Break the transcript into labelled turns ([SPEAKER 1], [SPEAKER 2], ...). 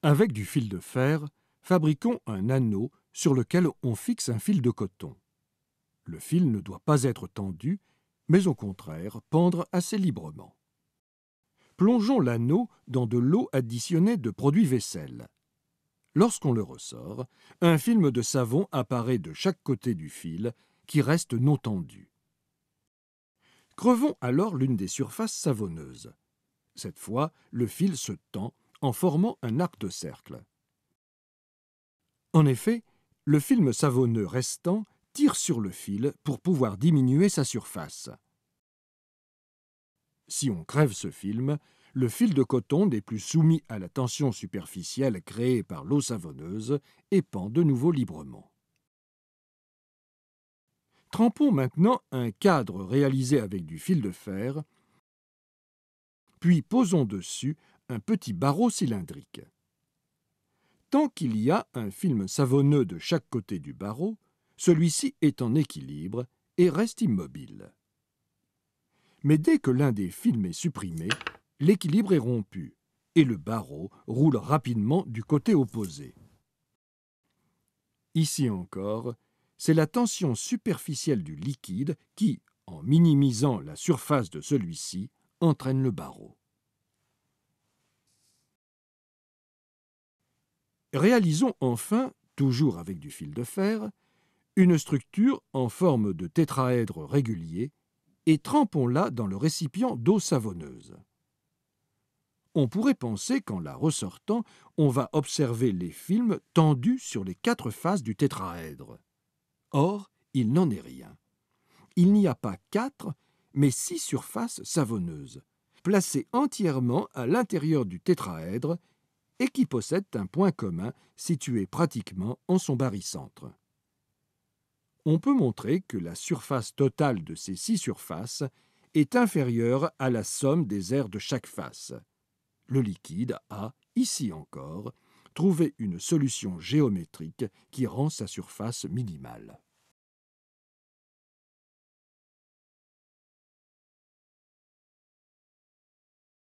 [SPEAKER 1] Avec du fil de fer, fabriquons un anneau sur lequel on fixe un fil de coton. Le fil ne doit pas être tendu, mais au contraire pendre assez librement. Plongeons l'anneau dans de l'eau additionnée de produits vaisselle. Lorsqu'on le ressort, un film de savon apparaît de chaque côté du fil qui reste non tendu. Crevons alors l'une des surfaces savonneuses. Cette fois, le fil se tend en formant un arc de cercle. En effet, le film savonneux restant tire sur le fil pour pouvoir diminuer sa surface. Si on crève ce film, le fil de coton n'est plus soumis à la tension superficielle créée par l'eau savonneuse et pend de nouveau librement. Trempons maintenant un cadre réalisé avec du fil de fer, puis posons dessus un petit barreau cylindrique. Tant qu'il y a un film savonneux de chaque côté du barreau, celui-ci est en équilibre et reste immobile. Mais dès que l'un des films est supprimé, l'équilibre est rompu et le barreau roule rapidement du côté opposé. Ici encore, c'est la tension superficielle du liquide qui, en minimisant la surface de celui-ci, entraîne le barreau. Réalisons enfin, toujours avec du fil de fer, une structure en forme de tétraèdre régulier et trempons-la dans le récipient d'eau savonneuse. On pourrait penser qu'en la ressortant, on va observer les films tendus sur les 4 faces du tétraèdre. Or, il n'en est rien. Il n'y a pas 4, mais 6 surfaces savonneuses, placées entièrement à l'intérieur du tétraèdre et qui possèdent un point commun situé pratiquement en son barycentre. On peut montrer que la surface totale de ces 6 surfaces est inférieure à la somme des aires de chaque face. Le liquide a, ici encore, trouvé une solution géométrique qui rend sa surface minimale.